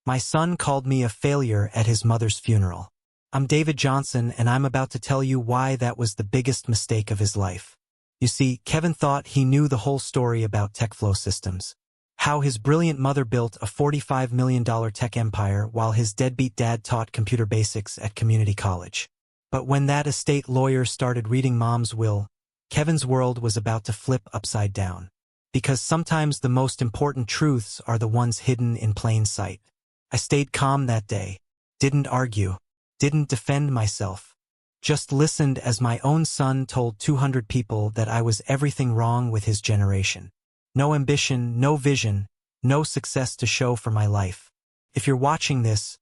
My son called me a failure at his mother's funeral. I'm David Johnson, and I'm about to tell you why that was the biggest mistake of his life. You see, Kevin thought he knew the whole story about TechFlow Systems. How his brilliant mother built a $45 million tech empire while his deadbeat dad taught computer basics at community college. But when that estate lawyer started reading Mom's will, Kevin's world was about to flip upside down. Because sometimes the most important truths are the ones hidden in plain sight. I stayed calm that day, didn't argue, didn't defend myself. Just listened as my own son told 200 people that I was everything wrong with his generation. No ambition, no vision, no success to show for my life. If you're watching this,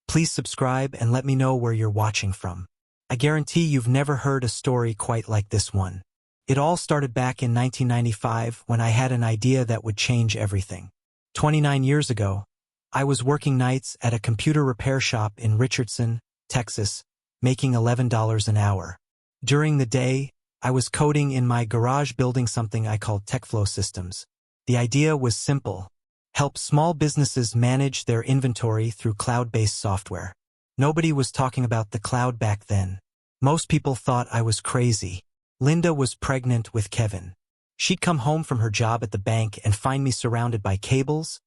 please subscribe and let me know where you're watching from. I guarantee you've never heard a story quite like this one. It all started back in 1995 when I had an idea that would change everything. 29 years ago, I was working nights at a computer repair shop in Richardson, Texas, making $11 an hour. During the day, I was coding in my garage building something I called TechFlow Systems. The idea was simple: help small businesses manage their inventory through cloud-based software. Nobody was talking about the cloud back then. Most people thought I was crazy. Linda was pregnant with Kevin. She'd come home from her job at the bank and find me surrounded by cables,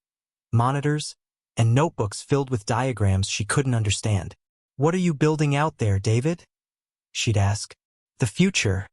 monitors, and notebooks filled with diagrams she couldn't understand. "What are you building out there, David?" she'd ask. "The future,"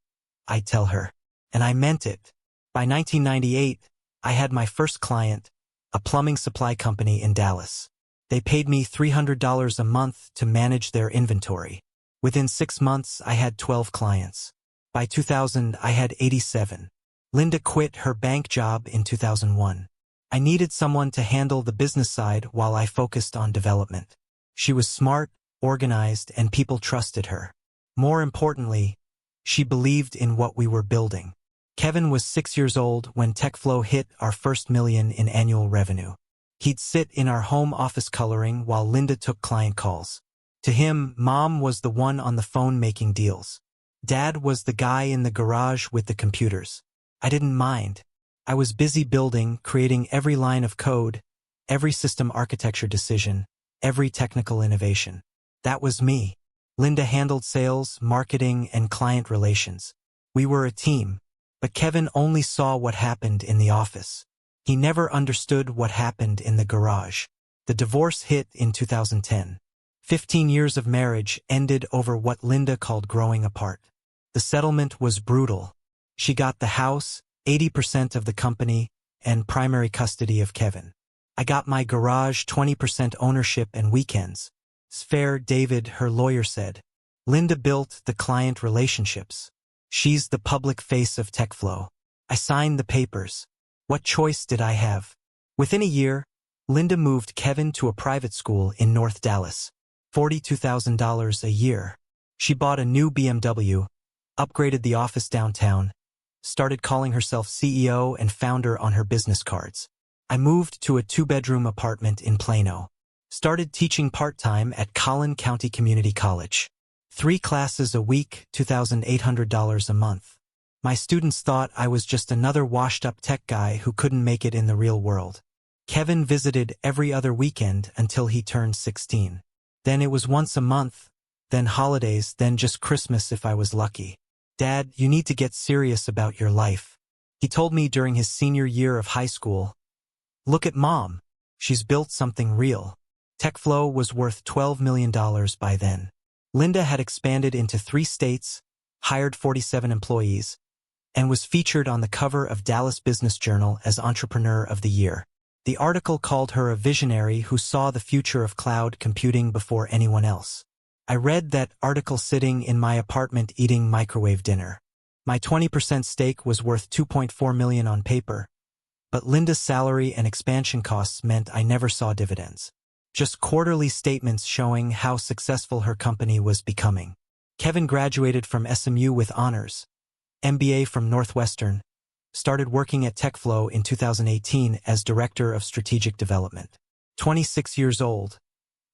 I'd tell her. And I meant it. By 1998, I had my first client, a plumbing supply company in Dallas. They paid me $300 a month to manage their inventory. Within 6 months, I had 12 clients. By 2000, I had 87. Linda quit her bank job in 2001. I needed someone to handle the business side while I focused on development. She was smart, organized, and people trusted her. More importantly, she believed in what we were building. Kevin was 6 years old when TechFlow hit our first million in annual revenue. He'd sit in our home office coloring while Linda took client calls. To him, Mom was the one on the phone making deals. Dad was the guy in the garage with the computers. I didn't mind. I was busy building, creating every line of code, every system architecture decision, every technical innovation. That was me. Linda handled sales, marketing, and client relations. We were a team, but Kevin only saw what happened in the office. He never understood what happened in the garage. The divorce hit in 2010. 15 years of marriage ended over what Linda called growing apart. The settlement was brutal. She got the house, 80% of the company, and primary custody of Kevin. I got my garage, 20% ownership and weekends. "It's fair, David," her lawyer said. Linda built the client relationships. She's the public face of TechFlow. I signed the papers. What choice did I have? Within a year, Linda moved Kevin to a private school in North Dallas. $42,000 a year. She bought a new BMW, upgraded the office downtown, started calling herself CEO and founder on her business cards. I moved to a 2-bedroom apartment in Plano. Started teaching part-time at Collin County Community College. 3 classes a week, $2,800 a month. My students thought I was just another washed-up tech guy who couldn't make it in the real world. Kevin visited every other weekend until he turned 16. Then it was once a month, then holidays, then just Christmas if I was lucky. "Dad, you need to get serious about your life," he told me during his senior year of high school. "Look at Mom. She's built something real." TechFlow was worth $12 million by then. Linda had expanded into 3 states, hired 47 employees, and was featured on the cover of Dallas Business Journal as Entrepreneur of the Year. The article called her a visionary who saw the future of cloud computing before anyone else. I read that article sitting in my apartment eating microwave dinner. My 20% stake was worth $2.4 million on paper, but Linda's salary and expansion costs meant I never saw dividends. Just quarterly statements showing how successful her company was becoming. Kevin graduated from SMU with honors, MBA from Northwestern, started working at TechFlow in 2018 as Director of Strategic Development. 26 years old,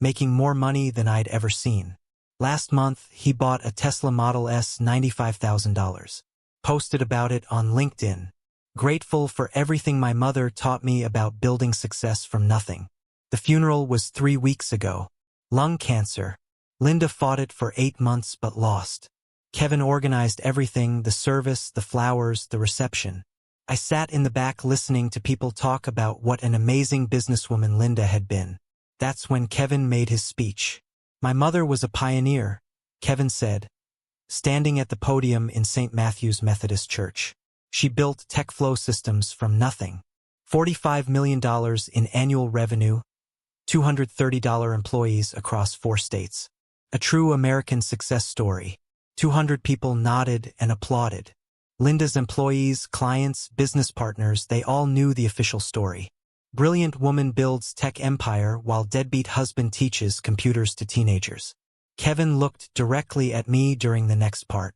making more money than I'd ever seen. Last month, he bought a Tesla Model S $95,000. Posted about it on LinkedIn. Grateful for everything my mother taught me about building success from nothing. The funeral was 3 weeks ago. Lung cancer. Linda fought it for 8 months but lost. Kevin organized everything, the service, the flowers, the reception. I sat in the back listening to people talk about what an amazing businesswoman Linda had been. That's when Kevin made his speech. My mother was a pioneer, Kevin said, standing at the podium in St. Matthew's Methodist Church. She built TechFlow Systems from nothing. $45 million in annual revenue, $230 employees across 4 states. A true American success story. 200 people nodded and applauded. Linda's employees, clients, business partners, they all knew the official story. Brilliant woman builds tech empire while deadbeat husband teaches computers to teenagers. Kevin looked directly at me during the next part.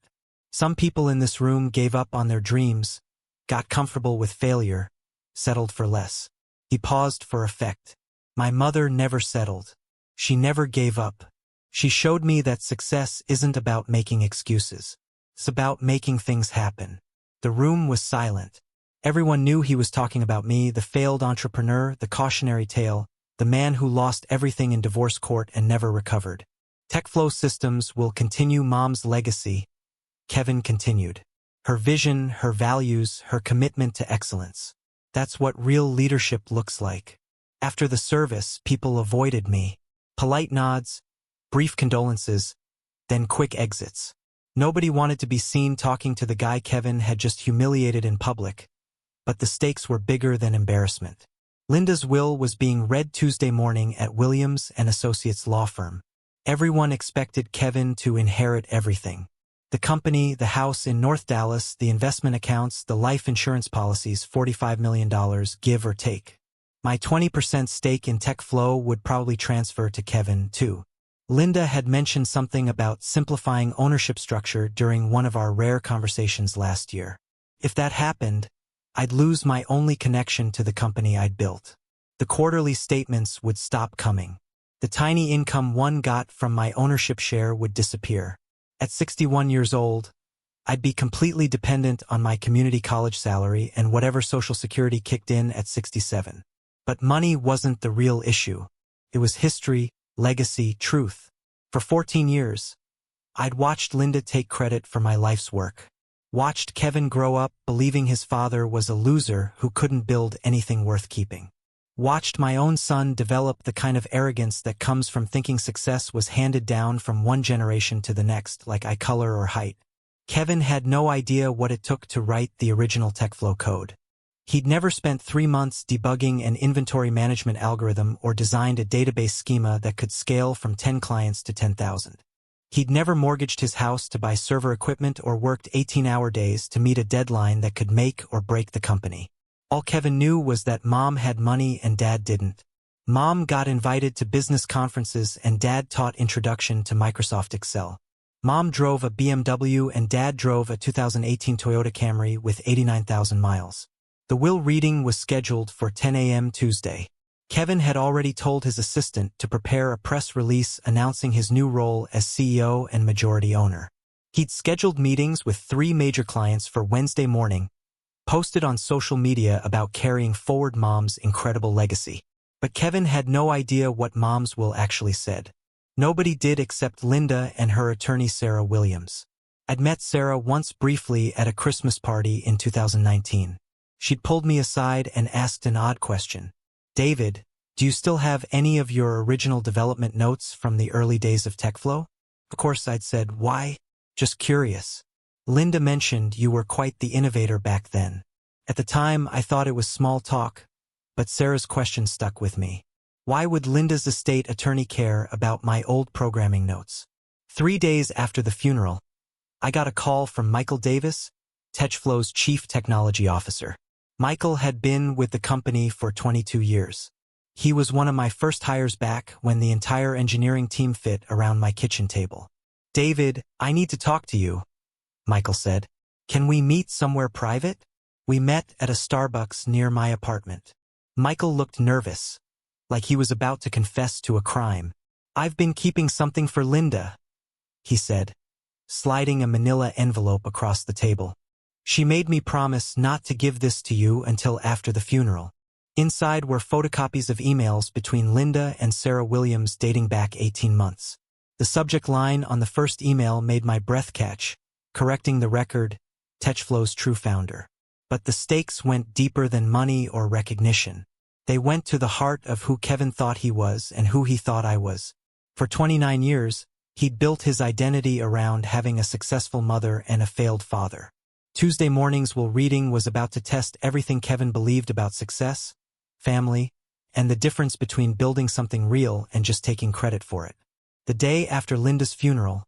Some people in this room gave up on their dreams, got comfortable with failure, settled for less. He paused for effect. My mother never settled. She never gave up. She showed me that success isn't about making excuses. It's about making things happen. The room was silent. Everyone knew he was talking about me, the failed entrepreneur, the cautionary tale, the man who lost everything in divorce court and never recovered. TechFlow Systems will continue Mom's legacy, Kevin continued. Her vision, her values, her commitment to excellence. That's what real leadership looks like. After the service, people avoided me. Polite nods, brief condolences, then quick exits. Nobody wanted to be seen talking to the guy Kevin had just humiliated in public. But the stakes were bigger than embarrassment. Linda's will was being read Tuesday morning at Williams & Associates law firm. Everyone expected Kevin to inherit everything. The company, the house in North Dallas, the investment accounts, the life insurance policies, $45 million, give or take. My 20% stake in TechFlow would probably transfer to Kevin, too. Linda had mentioned something about simplifying ownership structure during one of our rare conversations last year. If that happened, I'd lose my only connection to the company I'd built. The quarterly statements would stop coming. The tiny income one got from my ownership share would disappear. At 61 years old, I'd be completely dependent on my community college salary and whatever Social Security kicked in at 67. But money wasn't the real issue. It was history, legacy, truth. For 14 years, I'd watched Linda take credit for my life's work. Watched Kevin grow up believing his father was a loser who couldn't build anything worth keeping. Watched my own son develop the kind of arrogance that comes from thinking success was handed down from one generation to the next, like eye color or height. Kevin had no idea what it took to write the original TechFlow code. He'd never spent 3 months debugging an inventory management algorithm or designed a database schema that could scale from 10 clients to 10,000. He'd never mortgaged his house to buy server equipment or worked 18-hour days to meet a deadline that could make or break the company. All Kevin knew was that Mom had money and Dad didn't. Mom got invited to business conferences and Dad taught introduction to Microsoft Excel. Mom drove a BMW and Dad drove a 2018 Toyota Camry with 89,000 miles. The will reading was scheduled for 10 a.m. Tuesday. Kevin had already told his assistant to prepare a press release announcing his new role as CEO and majority owner. He'd scheduled meetings with 3 major clients for Wednesday morning, posted on social media about carrying forward Mom's incredible legacy. But Kevin had no idea what Mom's will actually said. Nobody did except Linda and her attorney Sarah Williams. I'd met Sarah once briefly at a Christmas party in 2019. She'd pulled me aside and asked an odd question. David, do you still have any of your original development notes from the early days of TechFlow? Of course, I'd said, why? Just curious. Linda mentioned you were quite the innovator back then. At the time, I thought it was small talk, but Sarah's question stuck with me. Why would Linda's estate attorney care about my old programming notes? 3 days after the funeral, I got a call from Michael Davis, TechFlow's chief technology officer. Michael had been with the company for 22 years. He was one of my first hires back when the entire engineering team fit around my kitchen table. David, I need to talk to you, Michael said. Can we meet somewhere private? We met at a Starbucks near my apartment. Michael looked nervous, like he was about to confess to a crime. I've been keeping something for Linda, he said, sliding a manila envelope across the table. She made me promise not to give this to you until after the funeral. Inside were photocopies of emails between Linda and Sarah Williams dating back 18 months. The subject line on the first email made my breath catch, correcting the record, Techflow's true founder. But the stakes went deeper than money or recognition. They went to the heart of who Kevin thought he was and who he thought I was. For 29 years, he'd built his identity around having a successful mother and a failed father. Tuesday mornings while reading was about to test everything Kevin believed about success, family, and the difference between building something real and just taking credit for it. The day after Linda's funeral,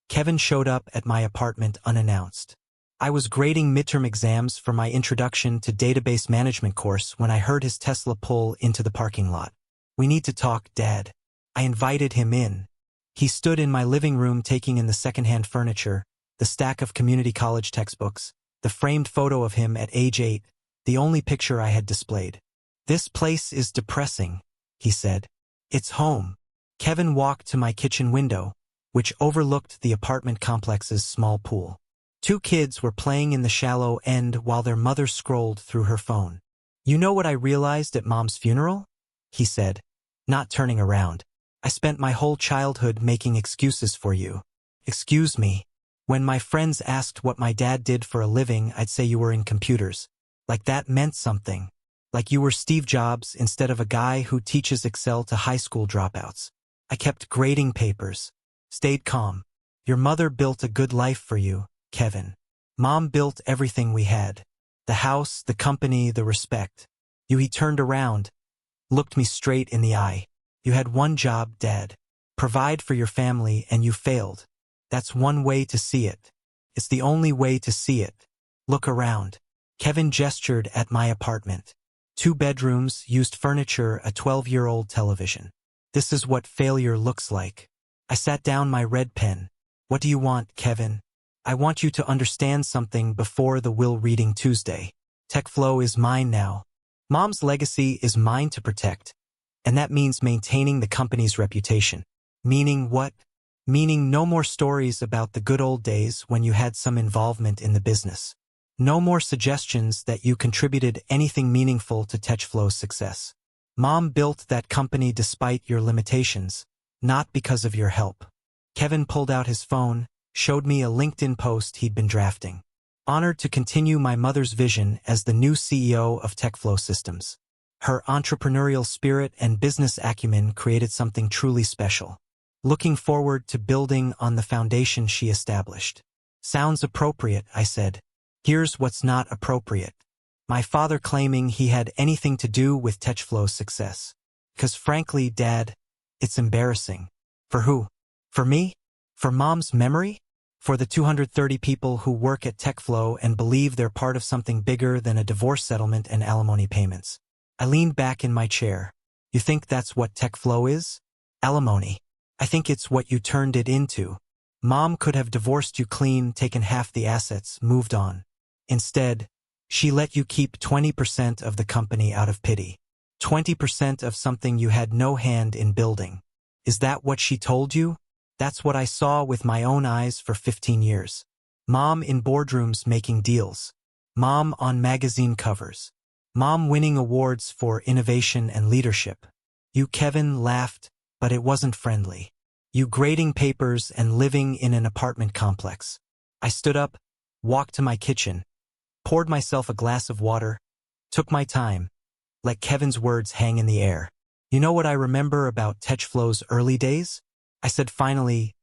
Kevin showed up at my apartment unannounced. I was grading midterm exams for my Introduction to Database Management course when I heard his Tesla pull into the parking lot. "We need to talk, Dad." I invited him in. He stood in my living room taking in the secondhand furniture, the stack of community college textbooks, the framed photo of him at age 8, the only picture I had displayed. "This place is depressing," he said. "It's home." Kevin walked to my kitchen window, which overlooked the apartment complex's small pool. 2 kids were playing in the shallow end while their mother scrolled through her phone. "You know what I realized at Mom's funeral?" he said, not turning around. "I spent my whole childhood making excuses for you." "Excuse me. When my friends asked what my dad did for a living, I'd say you were in computers. Like that meant something. Like you were Steve Jobs instead of a guy who teaches Excel to high school dropouts. I kept grading papers. Stayed calm. Your mother built a good life for you, Kevin. Mom built everything we had. The house, the company, the respect. He turned around, looked me straight in the eye. "You had one job, Dad. Provide for your family, and you failed. That's one way to see it. It's the only way to see it. Look around." Kevin gestured at my apartment. 2 bedrooms, used furniture, a 12-year-old television. "This is what failure looks like." I sat down my red pen. "What do you want, Kevin?" "I want you to understand something before the will reading Tuesday. Techflow is mine now. Mom's legacy is mine to protect. And that means maintaining the company's reputation." "Meaning what?" "Meaning no more stories about the good old days when you had some involvement in the business. No more suggestions that you contributed anything meaningful to Techflow's success. Mom built that company despite your limitations, not because of your help." Kevin pulled out his phone, showed me a LinkedIn post he'd been drafting. "Honored to continue my mother's vision as the new CEO of Techflow Systems. Her entrepreneurial spirit and business acumen created something truly special. Looking forward to building on the foundation she established." "Sounds appropriate," I said. "Here's what's not appropriate. My father claiming he had anything to do with Techflow's success. 'Cause frankly, Dad, it's embarrassing." "For who? For me? For Mom's memory? For the 230 people who work at Techflow and believe they're part of something bigger than a divorce settlement and alimony payments?" I leaned back in my chair. "You think that's what Techflow is? Alimony. I think it's what you turned it into. Mom could have divorced you clean, taken half the assets, moved on. Instead, she let you keep 20% of the company out of pity. 20% of something you had no hand in building. Is that what she told you? That's what I saw with my own eyes for 15 years. Mom in boardrooms making deals. Mom on magazine covers. Mom winning awards for innovation and leadership. You, Kevin, laughed, but it wasn't friendly. You grading papers and living in an apartment complex." I stood up, walked to my kitchen, poured myself a glass of water, took my time, let Kevin's words hang in the air. "You know what I remember about Techflow's early days?" I said finally.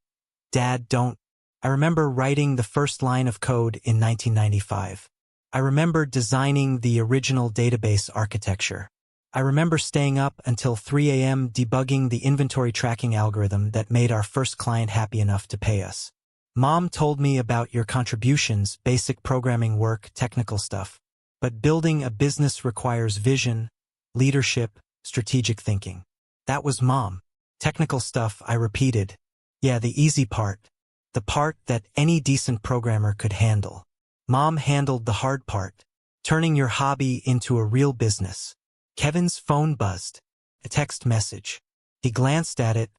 "Dad, don't." "I remember writing the first line of code in 1995. I remember designing the original database architecture. I remember staying up until 3 a.m. debugging the inventory tracking algorithm that made our first client happy enough to pay us. Mom told me about your contributions, basic programming work, technical stuff. But building a business requires vision, leadership, strategic thinking. That was Mom. Technical stuff, I repeated. Yeah, the easy part. The part that any decent programmer could handle. Mom handled the hard part, turning your hobby into a real business." Kevin's phone buzzed. A text message. He glanced at it,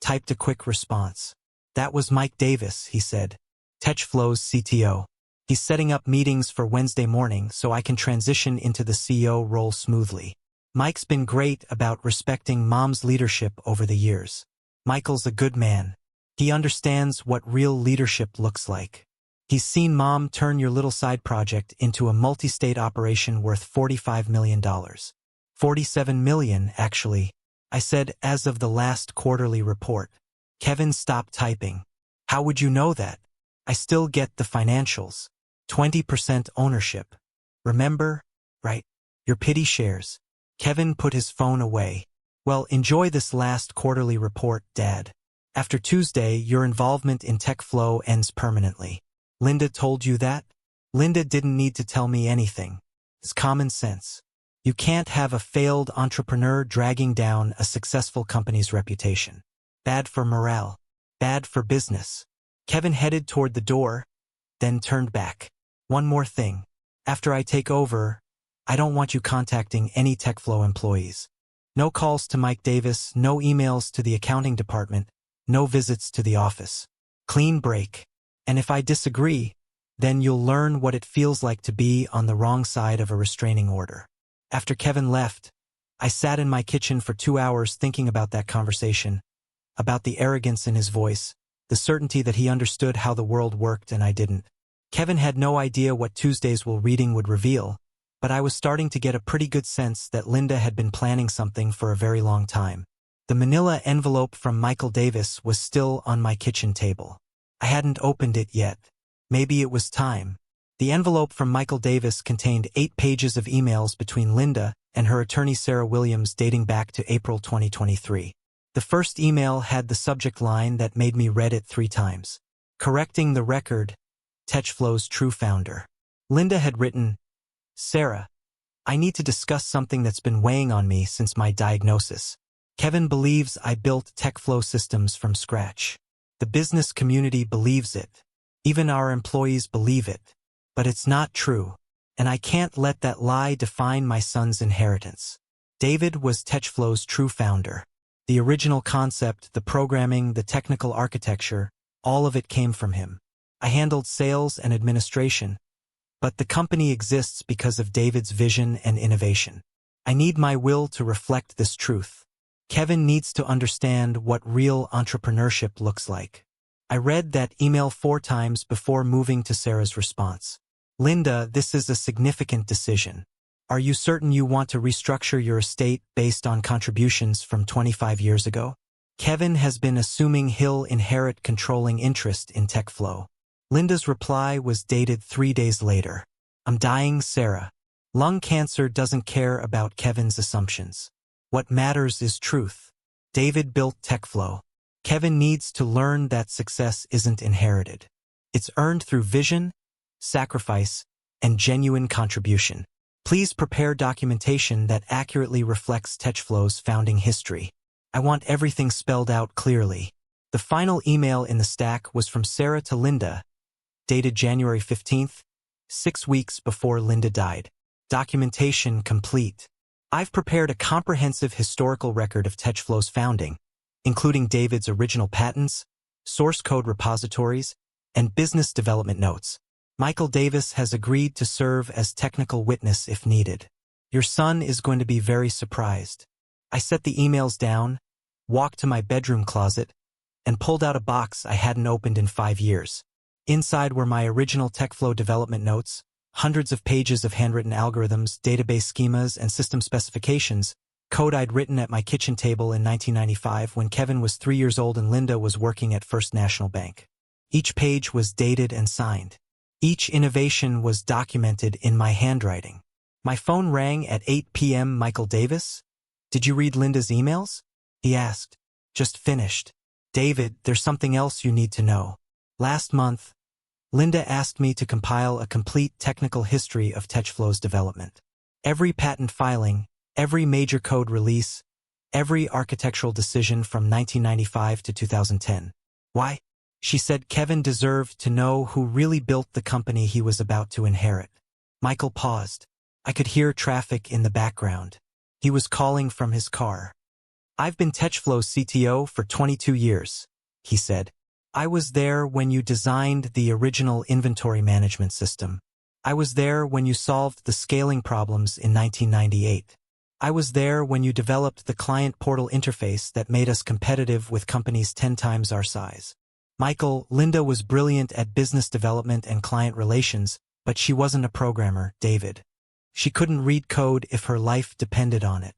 typed a quick response. "That was Mike Davis," he said. "Techflow's CTO. He's setting up meetings for Wednesday morning so I can transition into the CEO role smoothly. Mike's been great about respecting Mom's leadership over the years. Michael's a good man. He understands what real leadership looks like. He's seen Mom turn your little side project into a multi-state operation worth $45 million. $47 million, actually. I said as of the last quarterly report. Kevin stopped typing. How would you know that? I still get the financials. 20% ownership. Remember? Right? Your pity shares. Kevin put his phone away. Well, enjoy this last quarterly report, Dad. After Tuesday, your involvement in TechFlow ends permanently. Linda told you that? Linda didn't need to tell me anything. It's common sense. You can't have a failed entrepreneur dragging down a successful company's reputation. Bad for morale. Bad for business. Kevin headed toward the door, then turned back. One more thing. After I take over, I don't want you contacting any TechFlow employees. No calls to Mike Davis, no emails to the accounting department, no visits to the office. Clean break. And if I disagree, then you'll learn what it feels like to be on the wrong side of a restraining order. After Kevin left, I sat in my kitchen for 2 hours thinking about that conversation, about the arrogance in his voice, the certainty that he understood how the world worked and I didn't. Kevin had no idea what Tuesday's reading would reveal, but I was starting to get a pretty good sense that Linda had been planning something for a very long time. The manila envelope from Michael Davis was still on my kitchen table. I hadn't opened it yet. Maybe it was time. The envelope from Michael Davis contained 8 pages of emails between Linda and her attorney Sarah Williams dating back to April 2023. The first email had the subject line that made me read it 3 times. Correcting the record, TechFlow's true founder. Linda had written, Sarah, I need to discuss something that's been weighing on me since my diagnosis. Kevin believes I built TechFlow systems from scratch. The business community believes it. Even our employees believe it. But it's not true. And I can't let that lie define my son's inheritance. David was TechFlow's true founder. The original concept, the programming, the technical architecture, all of it came from him. I handled sales and administration, but the company exists because of David's vision and innovation. I need my will to reflect this truth. Kevin needs to understand what real entrepreneurship looks like. I read that email 4 times before moving to Sarah's response. Linda, this is a significant decision. Are you certain you want to restructure your estate based on contributions from 25 years ago? Kevin has been assuming he'll inherit controlling interest in TechFlow. Linda's reply was dated 3 days later. I'm dying, Sarah. Lung cancer doesn't care about Kevin's assumptions. What matters is truth. David built TechFlow. Kevin needs to learn that success isn't inherited. It's earned through vision, sacrifice, and genuine contribution. Please prepare documentation that accurately reflects TechFlow's founding history. I want everything spelled out clearly. The final email in the stack was from Sarah to Linda, dated January 15th, 6 weeks before Linda died. Documentation complete. I've prepared a comprehensive historical record of TechFlow's founding, including David's original patents, source code repositories, and business development notes. Michael Davis has agreed to serve as technical witness if needed. Your son is going to be very surprised. I set the emails down, walked to my bedroom closet, and pulled out a box I hadn't opened in 5 years. Inside were my original TechFlow development notes, hundreds of pages of handwritten algorithms, database schemas, and system specifications, code I'd written at my kitchen table in 1995 when Kevin was 3 years old and Linda was working at First National Bank. Each page was dated and signed. Each innovation was documented in my handwriting. My phone rang at 8 p.m. Michael Davis? Did you read Linda's emails? He asked. Just finished. David, there's something else you need to know. Last month, Linda asked me to compile a complete technical history of TechFlow's development. Every patent filing, every major code release, every architectural decision from 1995 to 2010. Why? She said Kevin deserved to know who really built the company he was about to inherit. Michael paused. I could hear traffic in the background. He was calling from his car. I've been TechFlow's CTO for 22 years, he said. I was there when you designed the original inventory management system. I was there when you solved the scaling problems in 1998. I was there when you developed the client portal interface that made us competitive with companies 10 times our size. Michael, Linda was brilliant at business development and client relations, but she wasn't a programmer, David. She couldn't read code if her life depended on it.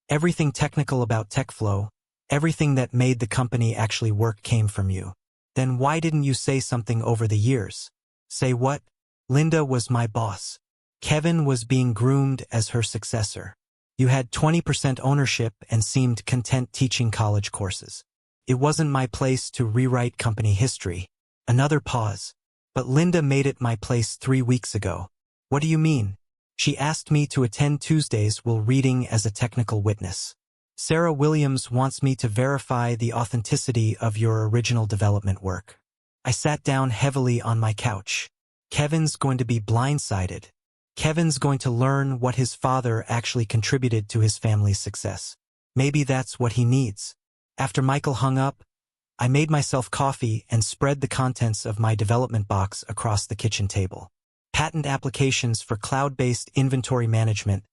Everything technical about TechFlow, everything that made the company actually work came from you. Then why didn't you say something over the years? Say what? Linda was my boss. Kevin was being groomed as her successor. You had 20% ownership and seemed content teaching college courses. It wasn't my place to rewrite company history. Another pause. But Linda made it my place 3 weeks ago. What do you mean? She asked me to attend Tuesdays while reading as a technical witness. Sarah Williams wants me to verify the authenticity of your original development work. I sat down heavily on my couch. Kevin's going to be blindsided. Kevin's going to learn what his father actually contributed to his family's success. Maybe that's what he needs. After Michael hung up, I made myself coffee and spread the contents of my development box across the kitchen table. Patent applications for cloud-based inventory management,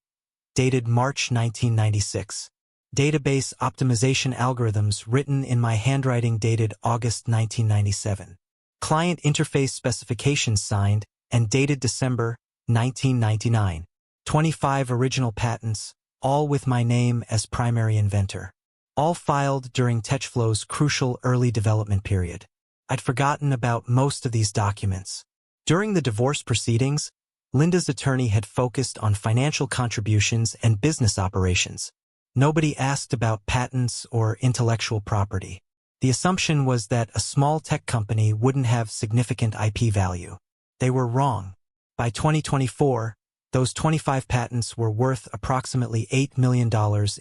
dated March 1996. Database optimization algorithms written in my handwriting, dated August 1997. Client interface specifications signed and dated December 1999. 25 original patents, all with my name as primary inventor. All filed during TechFlow's crucial early development period. I'd forgotten about most of these documents. During the divorce proceedings, Linda's attorney had focused on financial contributions and business operations. Nobody asked about patents or intellectual property. The assumption was that a small tech company wouldn't have significant IP value. They were wrong. By 2024, those 25 patents were worth approximately $8 million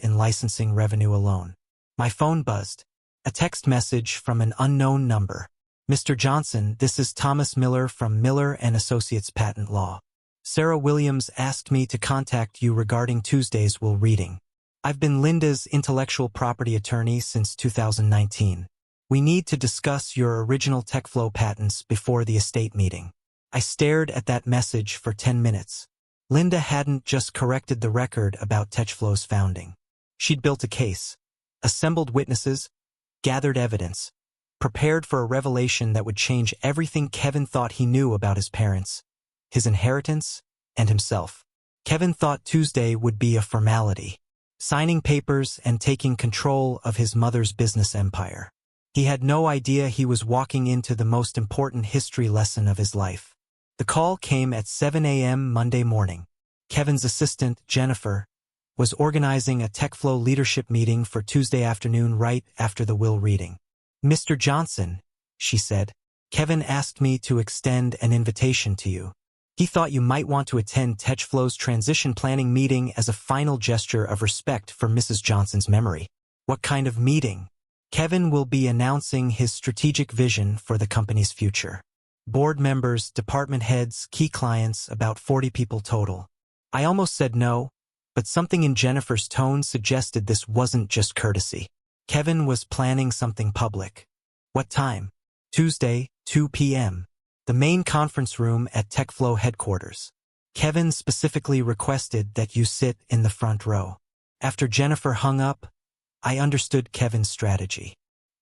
in licensing revenue alone. My phone buzzed. A text message from an unknown number. Mr. Johnson, this is Thomas Miller from Miller & Associates Patent Law. Sarah Williams asked me to contact you regarding Tuesdays while reading. I've been Linda's intellectual property attorney since 2019. We need to discuss your original TechFlow patents before the estate meeting. I stared at that message for 10 minutes. Linda hadn't just corrected the record about TechFlow's founding. She'd built a case, assembled witnesses, gathered evidence, prepared for a revelation that would change everything Kevin thought he knew about his parents, his inheritance, and himself. Kevin thought Tuesday would be a formality, signing papers and taking control of his mother's business empire. He had no idea he was walking into the most important history lesson of his life. The call came at 7 a.m. Monday morning. Kevin's assistant, Jennifer, was organizing a TechFlow leadership meeting for Tuesday afternoon right after the will reading. Mr. Johnson, she said, Kevin asked me to extend an invitation to you. He thought you might want to attend TechFlow's transition planning meeting as a final gesture of respect for Mrs. Johnson's memory. What kind of meeting? Kevin will be announcing his strategic vision for the company's future. Board members, department heads, key clients, about 40 people total. I almost said no, but something in Jennifer's tone suggested this wasn't just courtesy. Kevin was planning something public. What time? Tuesday, 2 p.m. The main conference room at TechFlow headquarters. Kevin specifically requested that you sit in the front row. After Jennifer hung up, I understood Kevin's strategy.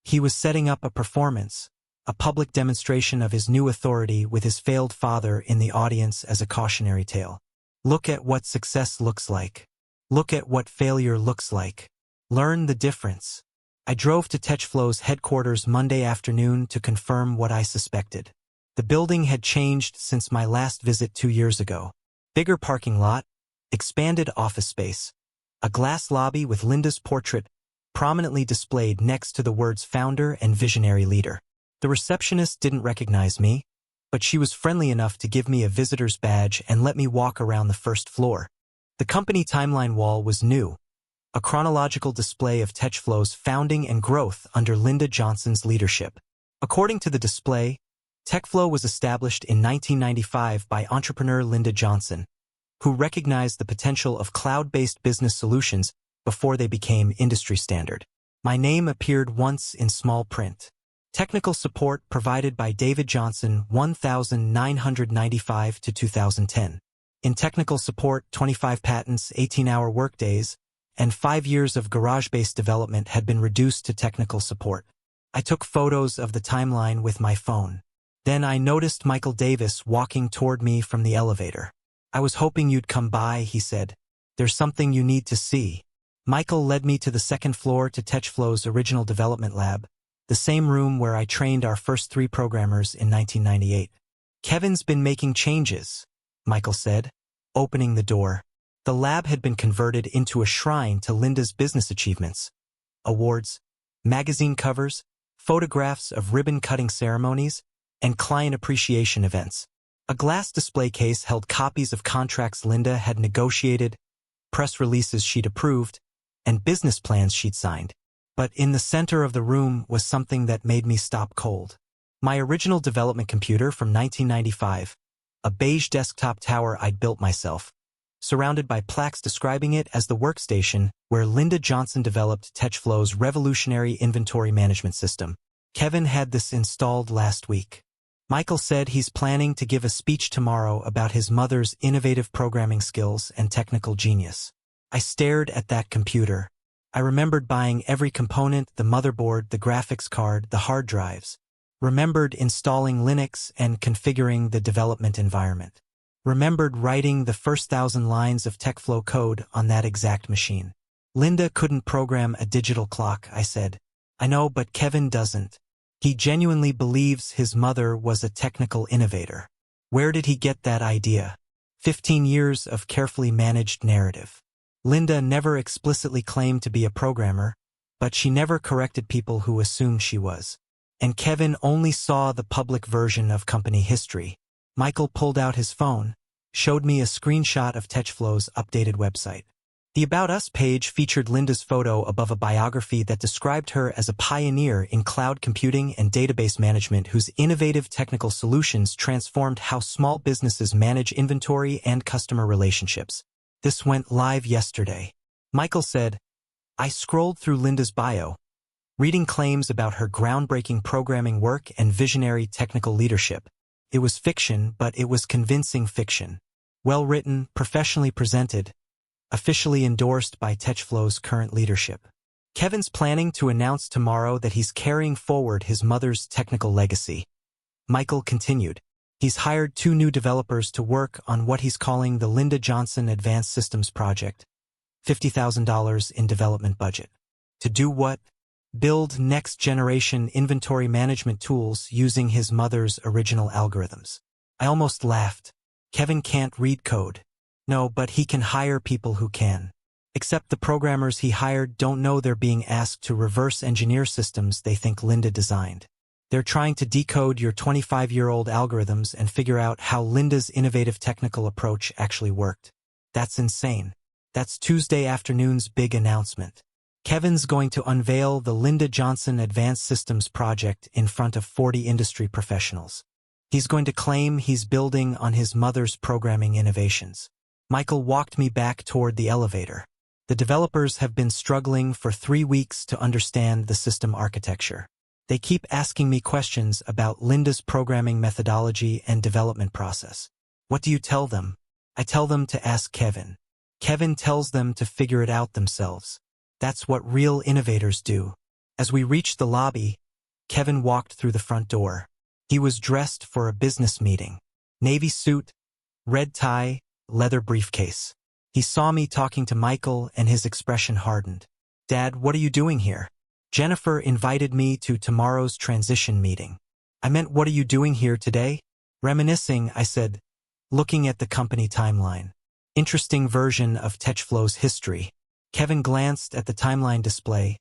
He was setting up a performance, a public demonstration of his new authority with his failed father in the audience as a cautionary tale. Look at what success looks like. Look at what failure looks like. Learn the difference. I drove to TechFlow's headquarters Monday afternoon to confirm what I suspected. The building had changed since my last visit 2 years ago. Bigger parking lot, expanded office space, a glass lobby with Linda's portrait prominently displayed next to the words founder and visionary leader. The receptionist didn't recognize me, but she was friendly enough to give me a visitor's badge and let me walk around the first floor. The company timeline wall was new, a chronological display of TechFlow's founding and growth under Linda Johnson's leadership. According to the display, TechFlow was established in 1995 by entrepreneur Linda Johnson, who recognized the potential of cloud-based business solutions before they became industry standard. My name appeared once in small print. Technical support provided by David Johnson, 1995 to 2010. In technical support, 25 patents, 18-hour workdays, and 5 years of garage-based development had been reduced to technical support. I took photos of the timeline with my phone. Then I noticed Michael Davis walking toward me from the elevator. "I was hoping you'd come by," he said. "There's something you need to see." Michael led me to the second floor to TechFlow's original development lab, the same room where I trained our first 3 programmers in 1998. "Kevin's been making changes," Michael said, opening the door. The lab had been converted into a shrine to Linda's business achievements. Awards, magazine covers, photographs of ribbon-cutting ceremonies, and client appreciation events. A glass display case held copies of contracts Linda had negotiated, press releases she'd approved, and business plans she'd signed. But in the center of the room was something that made me stop cold. My original development computer from 1995, a beige desktop tower I'd built myself, surrounded by plaques describing it as the workstation where Linda Johnson developed TechFlow's revolutionary inventory management system. Kevin had this installed last week. Michael said he's planning to give a speech tomorrow about his mother's innovative programming skills and technical genius. I stared at that computer. I remembered buying every component, the motherboard, the graphics card, the hard drives. Remembered installing Linux and configuring the development environment. Remembered writing the first 1,000 lines of TechFlow code on that exact machine. "Linda couldn't program a digital clock," I said. "I know, but Kevin doesn't. He genuinely believes his mother was a technical innovator." Where did he get that idea? 15 years of carefully managed narrative. Linda never explicitly claimed to be a programmer, but she never corrected people who assumed she was. And Kevin only saw the public version of company history. Michael pulled out his phone, showed me a screenshot of TechFlow's updated website. The About Us page featured Linda's photo above a biography that described her as a pioneer in cloud computing and database management whose innovative technical solutions transformed how small businesses manage inventory and customer relationships. This went live yesterday. Michael said, "I scrolled through Linda's bio, reading claims about her groundbreaking programming work and visionary technical leadership. It was fiction, but it was convincing fiction. Well-written, professionally presented, officially endorsed by TechFlow's current leadership." Kevin's planning to announce tomorrow that he's carrying forward his mother's technical legacy. Michael continued. He's hired 2 new developers to work on what he's calling the Linda Johnson Advanced Systems Project. $50,000 in development budget. To do what? Build next-generation inventory management tools using his mother's original algorithms. I almost laughed. Kevin can't read code. No, but he can hire people who can. Except the programmers he hired don't know they're being asked to reverse engineer systems they think Linda designed. They're trying to decode your 25-year-old algorithms and figure out how Linda's innovative technical approach actually worked. That's insane. That's Tuesday afternoon's big announcement. Kevin's going to unveil the Linda Johnson Advanced Systems Project in front of 40 industry professionals. He's going to claim he's building on his mother's programming innovations. Michael walked me back toward the elevator. The developers have been struggling for 3 weeks to understand the system architecture. They keep asking me questions about Linda's programming methodology and development process. What do you tell them? I tell them to ask Kevin. Kevin tells them to figure it out themselves. That's what real innovators do. As we reached the lobby, Kevin walked through the front door. He was dressed for a business meeting. Navy suit, red tie, leather briefcase. He saw me talking to Michael and his expression hardened. "Dad, what are you doing here?" "Jennifer invited me to tomorrow's transition meeting." "I meant, what are you doing here today?" "Reminiscing," I said, looking at the company timeline. Interesting version of TechFlow's history. Kevin glanced at the timeline display,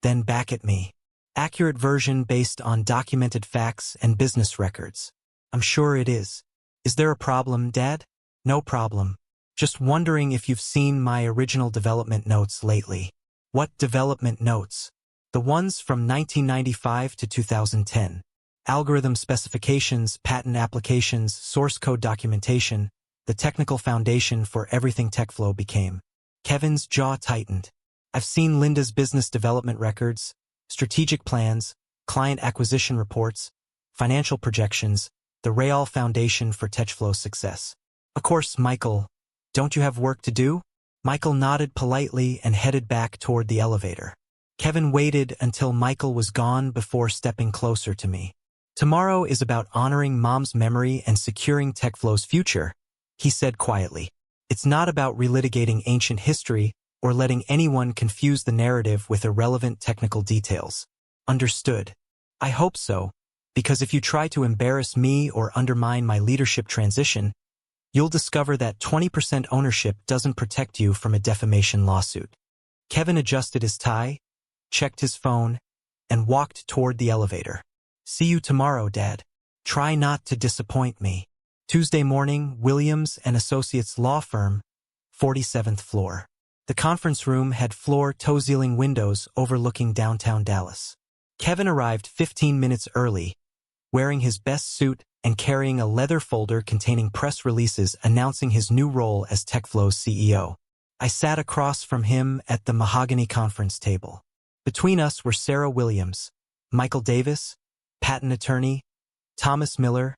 then back at me. "Accurate version based on documented facts and business records." "I'm sure it is." "Is there a problem, Dad?" "No problem. Just wondering if you've seen my original development notes lately." "What development notes?" "The ones from 1995 to 2010. Algorithm specifications, patent applications, source code documentation, the technical foundation for everything TechFlow became." Kevin's jaw tightened. "I've seen Linda's business development records, strategic plans, client acquisition reports, financial projections, the real foundation for TechFlow's success." "Of course, Michael. Don't you have work to do?" Michael nodded politely and headed back toward the elevator. Kevin waited until Michael was gone before stepping closer to me. Tomorrow is about honoring Mom's memory and securing TechFlow's future, he said quietly. It's not about relitigating ancient history or letting anyone confuse the narrative with irrelevant technical details. Understood. I hope so, because if you try to embarrass me or undermine my leadership transition, you'll discover that 20% ownership doesn't protect you from a defamation lawsuit. Kevin adjusted his tie, checked his phone, and walked toward the elevator. See you tomorrow, Dad. Try not to disappoint me. Tuesday morning, Williams & Associates law firm, 47th floor. The conference room had floor-to-ceiling windows overlooking downtown Dallas. Kevin arrived 15 minutes early, wearing his best suit and carrying a leather folder containing press releases announcing his new role as TechFlow's CEO. I sat across from him at the mahogany conference table. Between us were Sarah Williams, Michael Davis, patent attorney, Thomas Miller,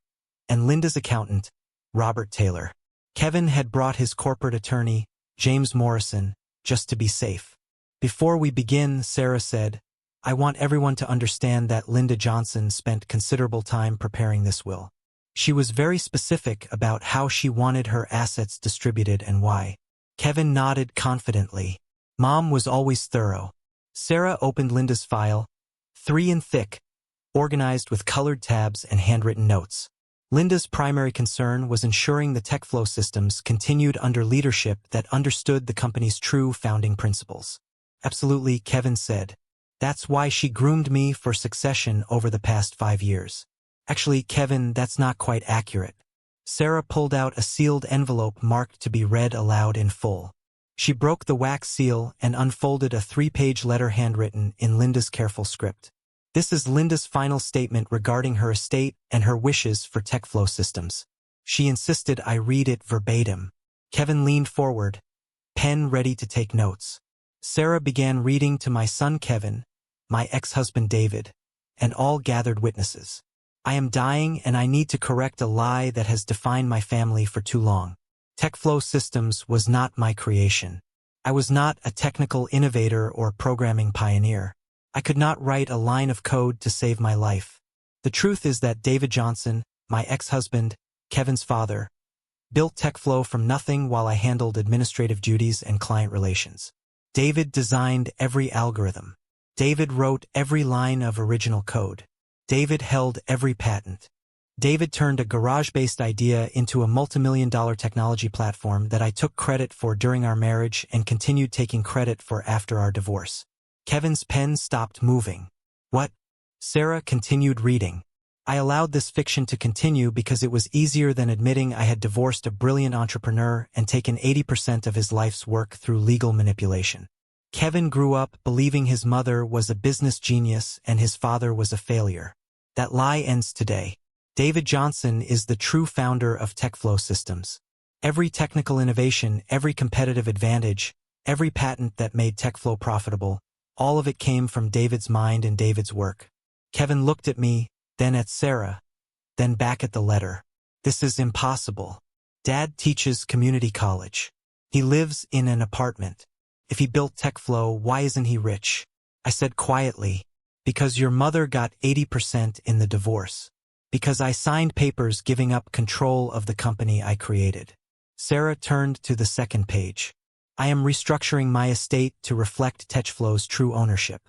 and Linda's accountant, Robert Taylor. Kevin had brought his corporate attorney, James Morrison, just to be safe. Before we begin, Sarah said, I want everyone to understand that Linda Johnson spent considerable time preparing this will. She was very specific about how she wanted her assets distributed and why. Kevin nodded confidently. Mom was always thorough. Sarah opened Linda's file, 3 and thick, organized with colored tabs and handwritten notes. Linda's primary concern was ensuring the TechFlow systems continued under leadership that understood the company's true founding principles. Absolutely, Kevin said. That's why she groomed me for succession over the past 5 years. Actually, Kevin, that's not quite accurate. Sarah pulled out a sealed envelope marked to be read aloud in full. She broke the wax seal and unfolded a 3-page letter handwritten in Linda's careful script. This is Linda's final statement regarding her estate and her wishes for TechFlow systems. She insisted I read it verbatim. Kevin leaned forward, pen ready to take notes. Sarah began reading to my son Kevin, my ex-husband David, and all gathered witnesses. I am dying and I need to correct a lie that has defined my family for too long. TechFlow Systems was not my creation. I was not a technical innovator or programming pioneer. I could not write a line of code to save my life. The truth is that David Johnson, my ex-husband, Kevin's father, built TechFlow from nothing while I handled administrative duties and client relations. David designed every algorithm. David wrote every line of original code. David held every patent. David turned a garage-based idea into a multimillion-dollar technology platform that I took credit for during our marriage and continued taking credit for after our divorce. Kevin's pen stopped moving. What? Sarah continued reading. I allowed this fiction to continue because it was easier than admitting I had divorced a brilliant entrepreneur and taken 80% of his life's work through legal manipulation. Kevin grew up believing his mother was a business genius and his father was a failure. That lie ends today. David Johnson is the true founder of TechFlow Systems. Every technical innovation, every competitive advantage, every patent that made TechFlow profitable, all of it came from David's mind and David's work. Kevin looked at me, then at Sarah, then back at the letter. This is impossible. Dad teaches community college. He lives in an apartment. If he built TechFlow, why isn't he rich? I said quietly, because your mother got 80% in the divorce. Because I signed papers giving up control of the company I created. Sarah turned to the second page. I am restructuring my estate to reflect TechFlow's true ownership.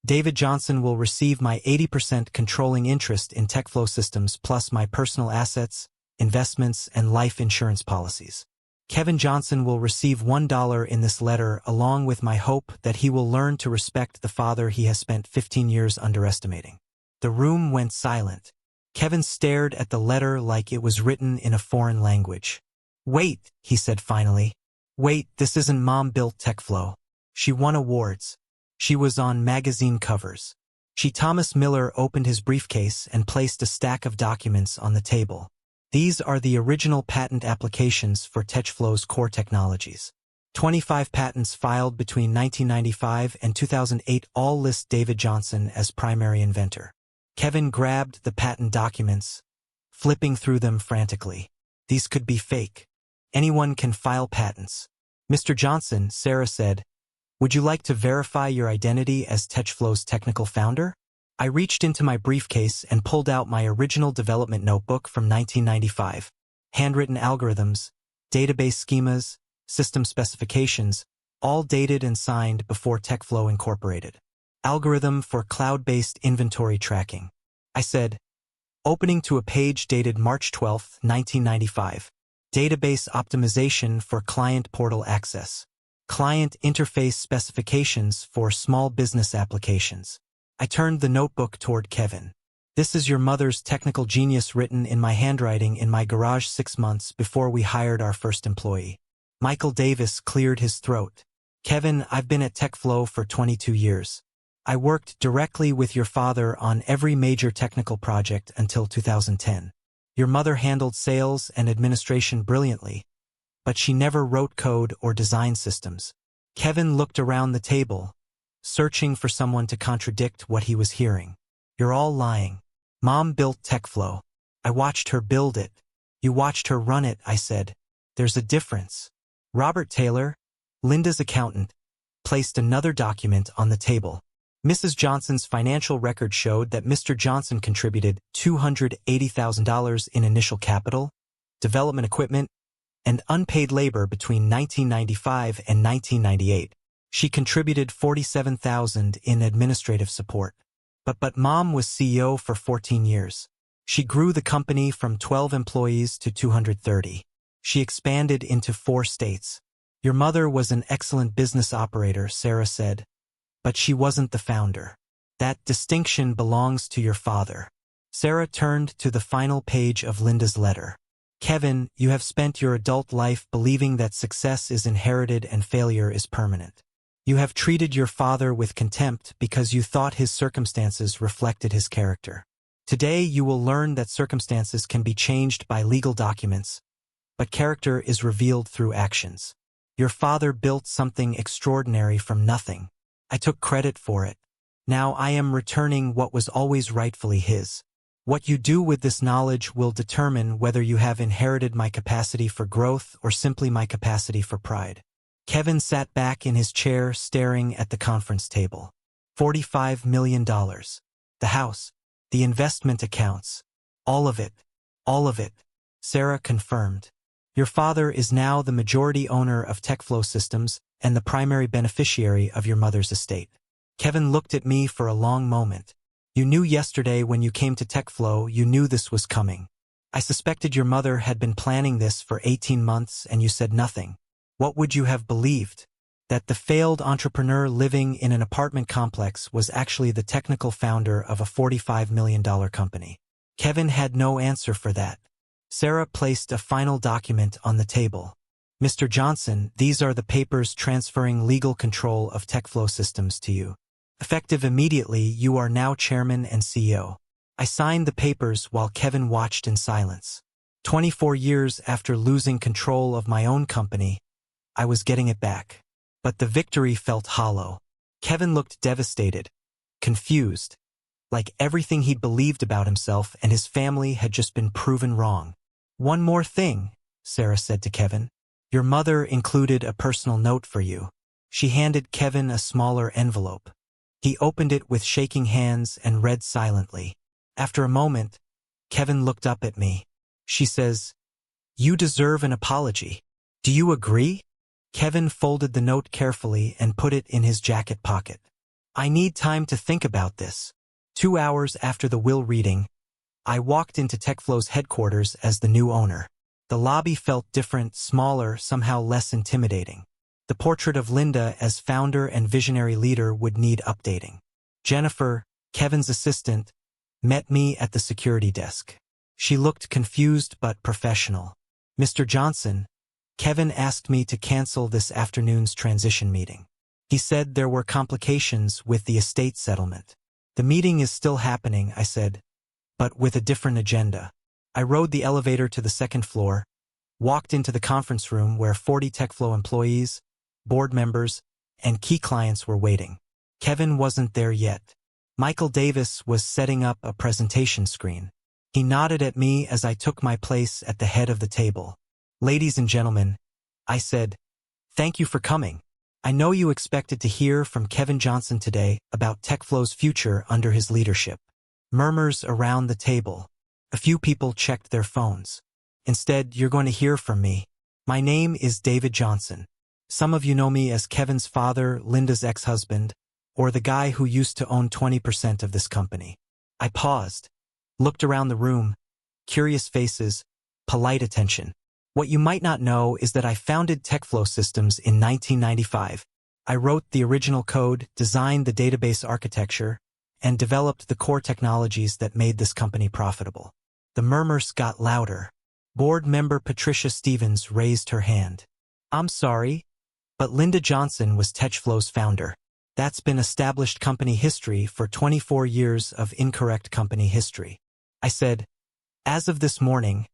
David Johnson will receive my 80% controlling interest in TechFlow Systems plus my personal assets, investments, and life insurance policies. Kevin Johnson will receive $1 in this letter along with my hope that he will learn to respect the father he has spent 15 years underestimating. The room went silent. Kevin stared at the letter like it was written in a foreign language. Wait, he said finally. Wait, this isn't Mom built TechFlow. She won awards. She was on magazine covers. Thomas Miller opened his briefcase and placed a stack of documents on the table. These are the original patent applications for TechFlow's core technologies. 25 patents filed between 1995 and 2008 all list David Johnson as primary inventor. Kevin grabbed the patent documents, flipping through them frantically. These could be fake. Anyone can file patents. Mr. Johnson, Sarah said, would you like to verify your identity as TechFlow's technical founder? I reached into my briefcase and pulled out my original development notebook from 1995. Handwritten algorithms, database schemas, system specifications, all dated and signed before TechFlow Incorporated. Algorithm for cloud-based inventory tracking. I said, opening to a page dated March 12, 1995. Database optimization for client portal access. Client interface specifications for small business applications. I turned the notebook toward Kevin. This is your mother's technical genius written in my handwriting in my garage 6 months before we hired our first employee. Michael Davis cleared his throat. Kevin, I've been at TechFlow for 22 years. I worked directly with your father on every major technical project until 2010. Your mother handled sales and administration brilliantly, but she never wrote code or designed systems. Kevin looked around the table, searching for someone to contradict what he was hearing. You're all lying. Mom built TechFlow. I watched her build it. You watched her run it, I said. There's a difference. Robert Taylor, Linda's accountant, placed another document on the table. Mrs. Johnson's financial record showed that Mr. Johnson contributed $280,000 in initial capital, development equipment, and unpaid labor between 1995 and 1998. She contributed $47,000 in administrative support. But Mom was CEO for 14 years. She grew the company from 12 employees to 230. She expanded into 4 states. Your mother was an excellent business operator, Sarah said, but she wasn't the founder. That distinction belongs to your father. Sarah turned to the final page of Linda's letter. Kevin, you have spent your adult life believing that success is inherited and failure is permanent. You have treated your father with contempt because you thought his circumstances reflected his character. Today you will learn that circumstances can be changed by legal documents, but character is revealed through actions. Your father built something extraordinary from nothing. I took credit for it. Now I am returning what was always rightfully his. What you do with this knowledge will determine whether you have inherited my capacity for growth or simply my capacity for pride. Kevin sat back in his chair staring at the conference table. $45 million. The house. The investment accounts. All of it. All of it. Sarah confirmed. Your father is now the majority owner of TechFlow Systems and the primary beneficiary of your mother's estate. Kevin looked at me for a long moment. You knew yesterday when you came to TechFlow, you knew this was coming. I suspected your mother had been planning this for 18 months and you said nothing. What would you have believed? That the failed entrepreneur living in an apartment complex was actually the technical founder of a $45 million company. Kevin had no answer for that. Sarah placed a final document on the table. Mr. Johnson, these are the papers transferring legal control of TechFlow Systems to you. Effective immediately, you are now chairman and CEO. I signed the papers while Kevin watched in silence. 24 years after losing control of my own company, I was getting it back. But the victory felt hollow. Kevin looked devastated, confused, like everything he'd believed about himself and his family had just been proven wrong. One more thing, Sarah said to Kevin. Your mother included a personal note for you. She handed Kevin a smaller envelope. He opened it with shaking hands and read silently. After a moment, Kevin looked up at me. She says, "You deserve an apology. Do you agree?" Kevin folded the note carefully and put it in his jacket pocket. I need time to think about this. 2 hours after the will reading, I walked into TechFlow's headquarters as the new owner. The lobby felt different, smaller, somehow less intimidating. The portrait of Linda as founder and visionary leader would need updating. Jennifer, Kevin's assistant, met me at the security desk. She looked confused but professional. Mr. Johnson, Kevin asked me to cancel this afternoon's transition meeting. He said there were complications with the estate settlement. The meeting is still happening, I said, but with a different agenda. I rode the elevator to the second floor, walked into the conference room where 40 TechFlow employees, board members, and key clients were waiting. Kevin wasn't there yet. Michael Davis was setting up a presentation screen. He nodded at me as I took my place at the head of the table. Ladies and gentlemen, I said, Thank you for coming. I know you expected to hear from Kevin Johnson today about TechFlow's future under his leadership. Murmurs around the table. A few people checked their phones. Instead, you're going to hear from me. My name is David Johnson. Some of you know me as Kevin's father, Linda's ex-husband, or the guy who used to own 20% of this company. I paused, looked around the room, curious faces, polite attention. What you might not know is that I founded TechFlow Systems in 1995. I wrote the original code, designed the database architecture, and developed the core technologies that made this company profitable. The murmurs got louder. Board member Patricia Stevens raised her hand. I'm sorry, but Linda Johnson was TechFlow's founder. That's been established company history for 24 years of incorrect company history. I said, as of this morning,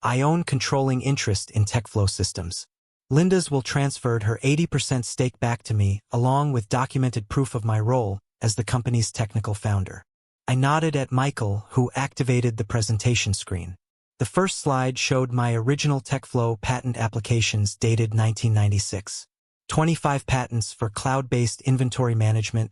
I own controlling interest in TechFlow Systems. Linda's will transferred her 80% stake back to me, along with documented proof of my role as the company's technical founder. I nodded at Michael, who activated the presentation screen. The first slide showed my original TechFlow patent applications dated 1996. 25 patents for cloud-based inventory management,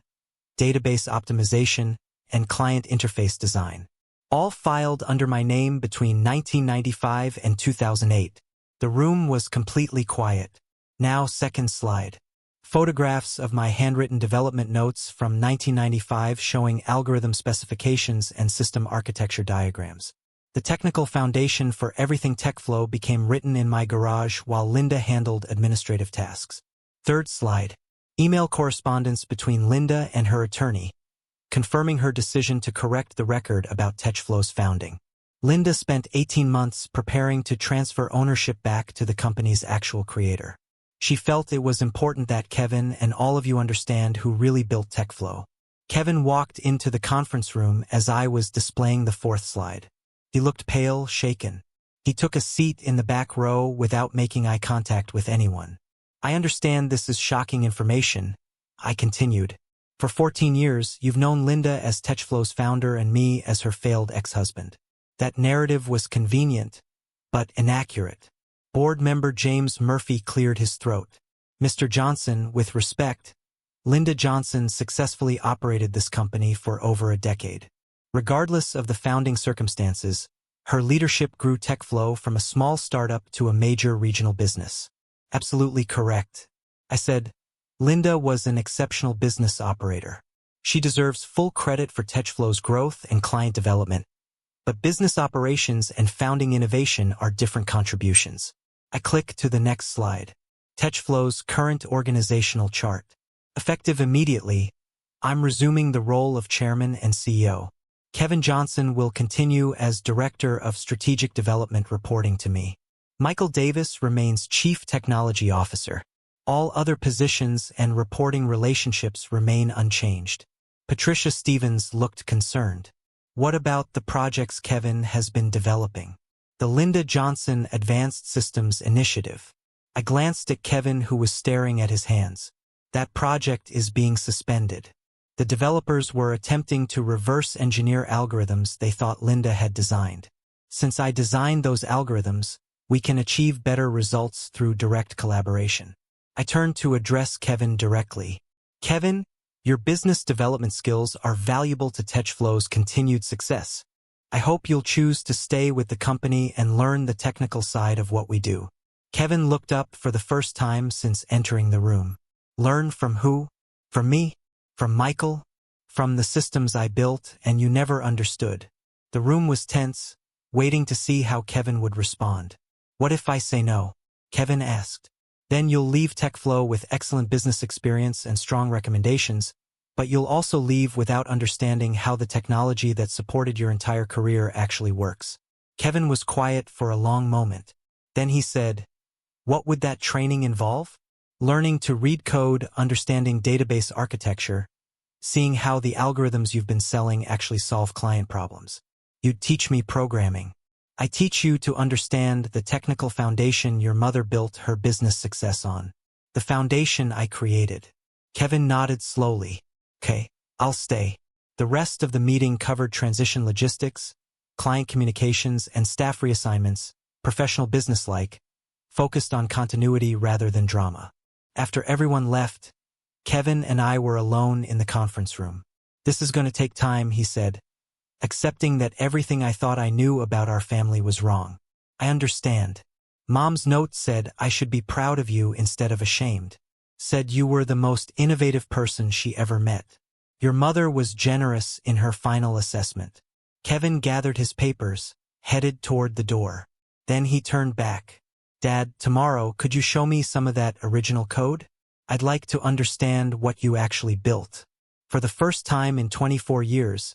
database optimization, and client interface design. All filed under my name between 1995 and 2008. The room was completely quiet. Now, second slide. Photographs of my handwritten development notes from 1995 showing algorithm specifications and system architecture diagrams. The technical foundation for everything TechFlow became written in my garage while Linda handled administrative tasks. Third slide. Email correspondence between Linda and her attorney, confirming her decision to correct the record about TechFlow's founding. Linda spent 18 months preparing to transfer ownership back to the company's actual creator. She felt it was important that Kevin and all of you understand who really built TechFlow. Kevin walked into the conference room as I was displaying the fourth slide. He looked pale, shaken. He took a seat in the back row without making eye contact with anyone. I understand this is shocking information, I continued. For 14 years, you've known Linda as TechFlow's founder and me as her failed ex-husband. That narrative was convenient, but inaccurate. Board member James Murphy cleared his throat. Mr. Johnson, with respect, Linda Johnson successfully operated this company for over a decade. Regardless of the founding circumstances, her leadership grew TechFlow from a small startup to a major regional business. Absolutely correct. I said, Linda was an exceptional business operator. She deserves full credit for TechFlow's growth and client development. But business operations and founding innovation are different contributions. I click to the next slide. TechFlow's current organizational chart. Effective immediately, I'm resuming the role of chairman and CEO. Kevin Johnson will continue as Director of Strategic Development reporting to me. Michael Davis remains Chief Technology Officer. All other positions and reporting relationships remain unchanged. Patricia Stevens looked concerned. What about the projects Kevin has been developing? The Linda Johnson Advanced Systems Initiative. I glanced at Kevin, who was staring at his hands. That project is being suspended. The developers were attempting to reverse engineer algorithms they thought Linda had designed. Since I designed those algorithms, we can achieve better results through direct collaboration. I turned to address Kevin directly. Kevin, your business development skills are valuable to TechFlow's continued success. I hope you'll choose to stay with the company and learn the technical side of what we do. Kevin looked up for the first time since entering the room. Learn from who? From me? From Michael? From the systems I built and you never understood. The room was tense, waiting to see how Kevin would respond. What if I say no? Kevin asked. Then you'll leave TechFlow with excellent business experience and strong recommendations, but you'll also leave without understanding how the technology that supported your entire career actually works. Kevin was quiet for a long moment. Then he said, what would that training involve? Learning to read code, understanding database architecture, seeing how the algorithms you've been selling actually solve client problems. You'd teach me programming. I teach you to understand the technical foundation your mother built her business success on. The foundation I created. Kevin nodded slowly. Okay, I'll stay. The rest of the meeting covered transition logistics, client communications, and staff reassignments, professional business-like, focused on continuity rather than drama. After everyone left, Kevin and I were alone in the conference room. "This is going to take time," he said, accepting that everything I thought I knew about our family was wrong. "I understand. Mom's note said I should be proud of you instead of ashamed. Said you were the most innovative person she ever met. Your mother was generous in her final assessment." Kevin gathered his papers, headed toward the door. Then he turned back. "Dad, tomorrow could you show me some of that original code? I'd like to understand what you actually built." For the first time in 24 years,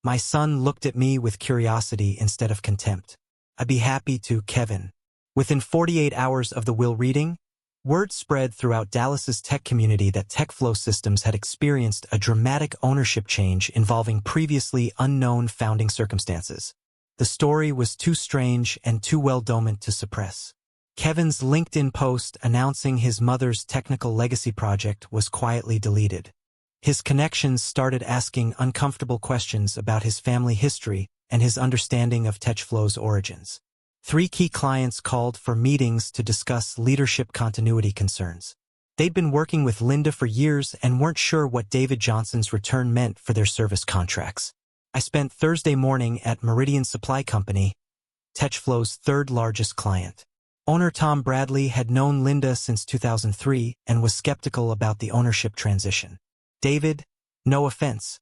my son looked at me with curiosity instead of contempt. "I'd be happy to, Kevin." Within 48 hours of the will reading, word spread throughout Dallas's tech community that TechFlow Systems had experienced a dramatic ownership change involving previously unknown founding circumstances. The story was too strange and too well-documented to suppress. Kevin's LinkedIn post announcing his mother's technical legacy project was quietly deleted. His connections started asking uncomfortable questions about his family history and his understanding of TechFlow's origins. 3 key clients called for meetings to discuss leadership continuity concerns. They'd been working with Linda for years and weren't sure what David Johnson's return meant for their service contracts. I spent Thursday morning at Meridian Supply Company, TechFlow's third-largest client. Owner Tom Bradley had known Linda since 2003 and was skeptical about the ownership transition. "David, no offense,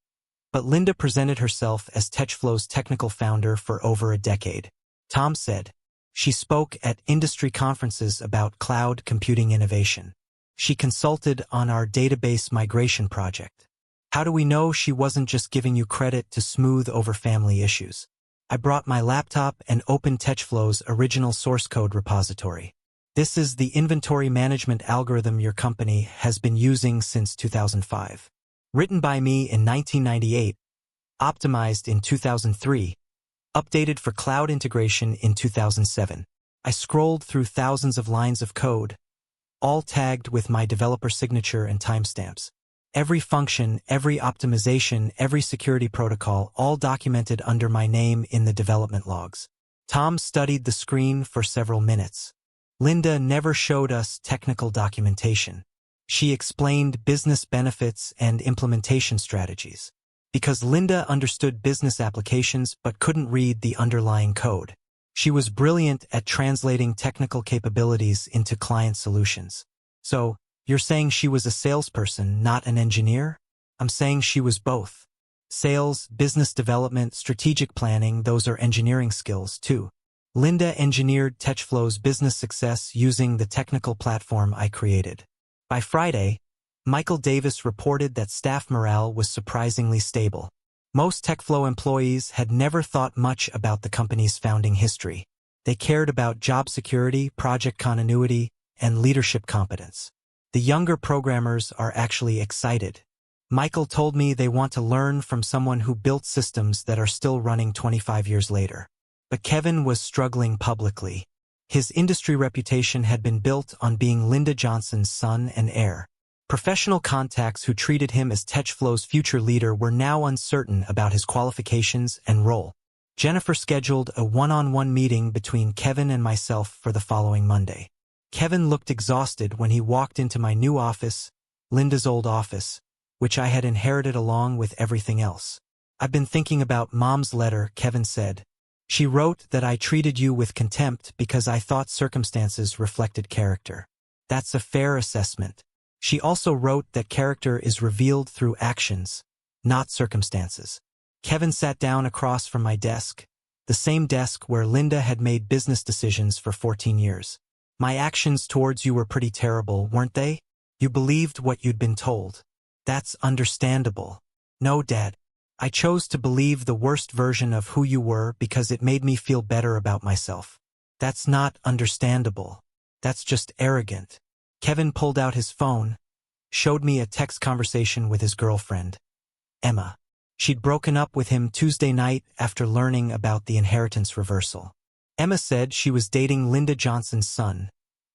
but Linda presented herself as TechFlow's technical founder for over a decade," Tom said. "She spoke at industry conferences about cloud computing innovation. She consulted on our database migration project. How do we know she wasn't just giving you credit to smooth over family issues?" I brought my laptop and opened TechFlow's original source code repository. "This is the inventory management algorithm your company has been using since 2005. Written by me in 1998, optimized in 2003, updated for cloud integration in 2007. I scrolled through thousands of lines of code, all tagged with my developer signature and timestamps. Every function, every optimization, every security protocol, all documented under my name in the development logs." Tom studied the screen for several minutes. "Linda never showed us technical documentation. She explained business benefits and implementation strategies. Because Linda understood business applications but couldn't read the underlying code. She was brilliant at translating technical capabilities into client solutions." "So, you're saying she was a salesperson, not an engineer?" "I'm saying she was both. Sales, business development, strategic planning, those are engineering skills too. Linda engineered TechFlow's business success using the technical platform I created." By Friday, Michael Davis reported that staff morale was surprisingly stable. Most TechFlow employees had never thought much about the company's founding history. They cared about job security, project continuity, and leadership competence. The younger programmers are actually excited. Michael told me they want to learn from someone who built systems that are still running 25 years later. But Kevin was struggling publicly. His industry reputation had been built on being Linda Johnson's son and heir. Professional contacts who treated him as TechFlow's future leader were now uncertain about his qualifications and role. Jennifer scheduled a one-on-one meeting between Kevin and myself for the following Monday. Kevin looked exhausted when he walked into my new office, Linda's old office, which I had inherited along with everything else. "I've been thinking about Mom's letter," Kevin said. "She wrote that I treated you with contempt because I thought circumstances reflected character. That's a fair assessment. She also wrote that character is revealed through actions, not circumstances." Kevin sat down across from my desk, the same desk where Linda had made business decisions for 14 years. "My actions towards you were pretty terrible, weren't they? You believed what you'd been told. That's understandable." "No, Dad. I chose to believe the worst version of who you were because it made me feel better about myself." "That's not understandable. That's just arrogant." Kevin pulled out his phone, showed me a text conversation with his girlfriend, Emma. She'd broken up with him Tuesday night after learning about the inheritance reversal. Emma said she was dating Linda Johnson's son,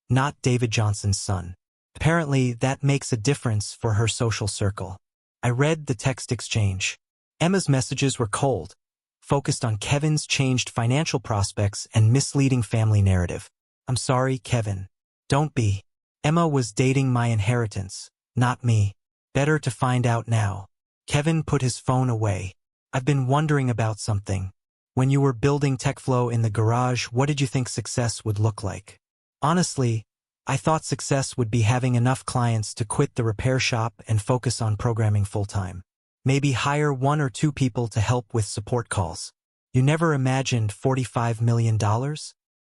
not David Johnson's son. Apparently, that makes a difference for her social circle. I read the text exchange. Emma's messages were cold, focused on Kevin's changed financial prospects and misleading family narrative. "I'm sorry, Kevin. Don't be." Emma was dating my inheritance, not me. Better to find out now. Kevin put his phone away. I've been wondering about something. When you were building TechFlow in the garage, what did you think success would look like? Honestly, I thought success would be having enough clients to quit the repair shop and focus on programming full-time. Maybe hire 1 or 2 people to help with support calls. You never imagined $45 million?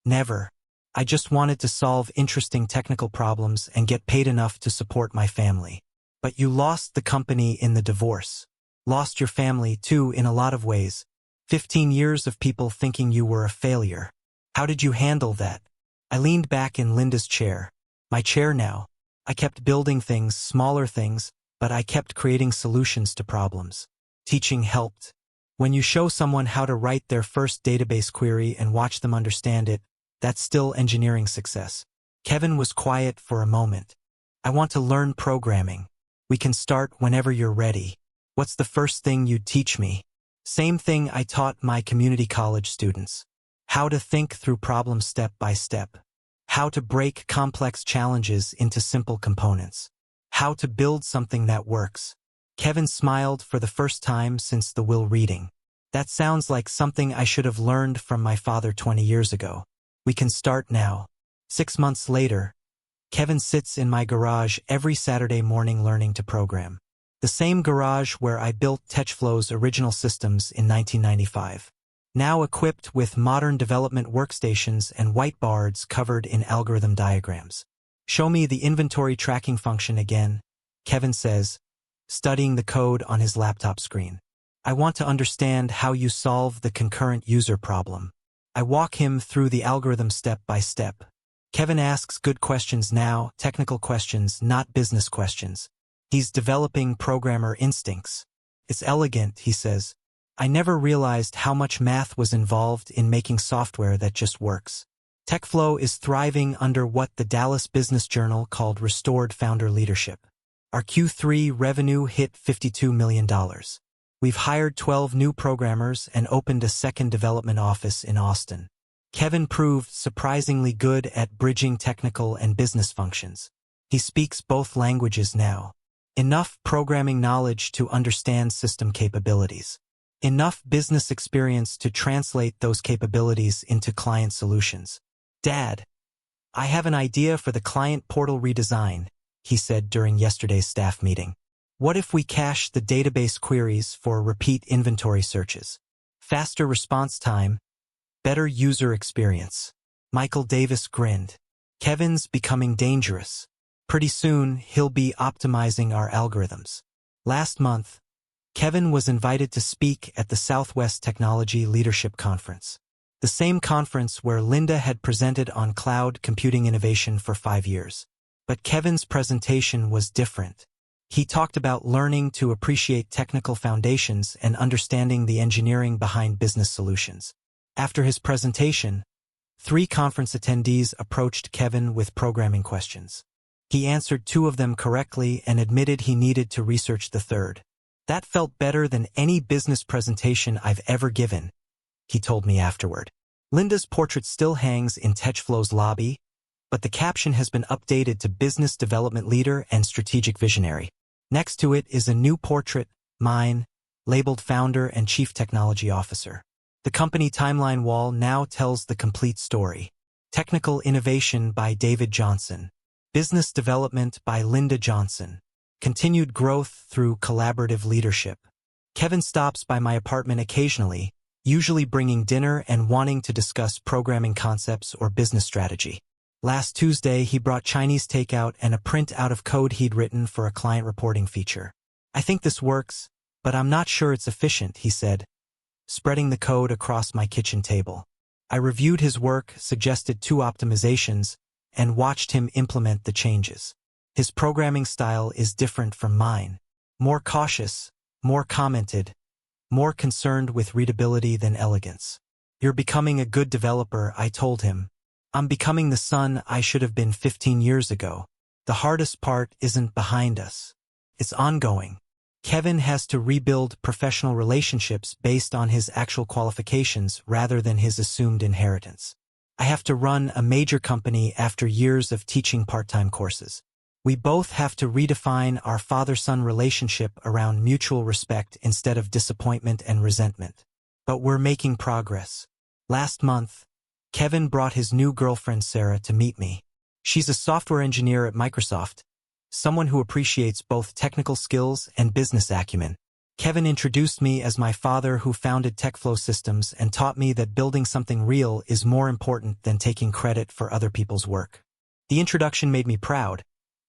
Never. I just wanted to solve interesting technical problems and get paid enough to support my family. But you lost the company in the divorce. Lost your family, too, in a lot of ways. 15 years of people thinking you were a failure. How did you handle that? I leaned back in Linda's chair. My chair now. I kept building things, smaller things, but I kept creating solutions to problems. Teaching helped. When you show someone how to write their first database query and watch them understand it, that's still engineering success. Kevin was quiet for a moment. I want to learn programming. We can start whenever you're ready. What's the first thing you'd teach me? Same thing I taught my community college students. How to think through problems step by step. How to break complex challenges into simple components. How to build something that works. Kevin smiled for the first time since the will reading. That sounds like something I should have learned from my father 20 years ago. We can start now. 6 months later, Kevin sits in my garage every Saturday morning learning to program. The same garage where I built TechFlow's original systems in 1995. Now equipped with modern development workstations and whiteboards covered in algorithm diagrams. Show me the inventory tracking function again, Kevin says, studying the code on his laptop screen. I want to understand how you solve the concurrent user problem. I walk him through the algorithm step by step. Kevin asks good questions now, technical questions, not business questions. He's developing programmer instincts. It's elegant, he says. I never realized how much math was involved in making software that just works. TechFlow is thriving under what the Dallas Business Journal called restored founder leadership. Our Q3 revenue hit $52 million. We've hired 12 new programmers and opened a second development office in Austin. Kevin proved surprisingly good at bridging technical and business functions. He speaks both languages now. Enough programming knowledge to understand system capabilities. Enough business experience to translate those capabilities into client solutions. Dad, I have an idea for the client portal redesign, he said during yesterday's staff meeting. What if we cache the database queries for repeat inventory searches? Faster response time, better user experience. Michael Davis grinned. Kevin's becoming dangerous. Pretty soon, he'll be optimizing our algorithms. Last month, Kevin was invited to speak at the Southwest Technology Leadership Conference. The same conference where Linda had presented on cloud computing innovation for 5 years. But Kevin's presentation was different. He talked about learning to appreciate technical foundations and understanding the engineering behind business solutions. After his presentation, 3 conference attendees approached Kevin with programming questions. He answered 2 of them correctly and admitted he needed to research the third. That felt better than any business presentation I've ever given, he told me afterward. Linda's portrait still hangs in TechFlow's lobby, but the caption has been updated to Business Development Leader and Strategic Visionary. Next to it is a new portrait, mine, labeled Founder and Chief Technology Officer. The company timeline wall now tells the complete story. Technical Innovation by David Johnson. Business Development by Linda Johnson. Continued growth through collaborative leadership. Kevin stops by my apartment occasionally, usually bringing dinner and wanting to discuss programming concepts or business strategy. Last Tuesday, he brought Chinese takeout and a print out of code he'd written for a client reporting feature. I think this works, but I'm not sure it's efficient, he said, spreading the code across my kitchen table. I reviewed his work, suggested 2 optimizations, and watched him implement the changes. His programming style is different from mine. More cautious, more commented, more concerned with readability than elegance. You're becoming a good developer, I told him. I'm becoming the son I should have been 15 years ago. The hardest part isn't behind us. It's ongoing. Kevin has to rebuild professional relationships based on his actual qualifications rather than his assumed inheritance. I have to run a major company after years of teaching part-time courses. We both have to redefine our father-son relationship around mutual respect instead of disappointment and resentment. But we're making progress. Last month, Kevin brought his new girlfriend Sarah to meet me. She's a software engineer at Microsoft, someone who appreciates both technical skills and business acumen. Kevin introduced me as my father who founded TechFlow Systems and taught me that building something real is more important than taking credit for other people's work. The introduction made me proud,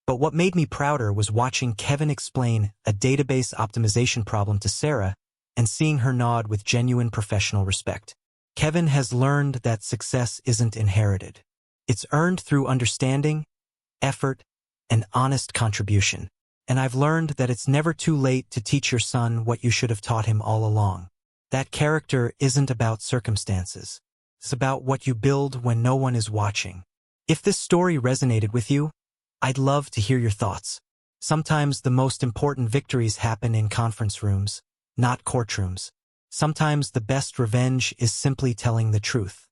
but what made me prouder was watching Kevin explain a database optimization problem to Sarah and seeing her nod with genuine professional respect. Kevin has learned that success isn't inherited. It's earned through understanding, effort, and honest contribution. And I've learned that it's never too late to teach your son what you should have taught him all along. That character isn't about circumstances. It's about what you build when no one is watching. If this story resonated with you, I'd love to hear your thoughts. Sometimes the most important victories happen in conference rooms, not courtrooms. Sometimes the best revenge is simply telling the truth.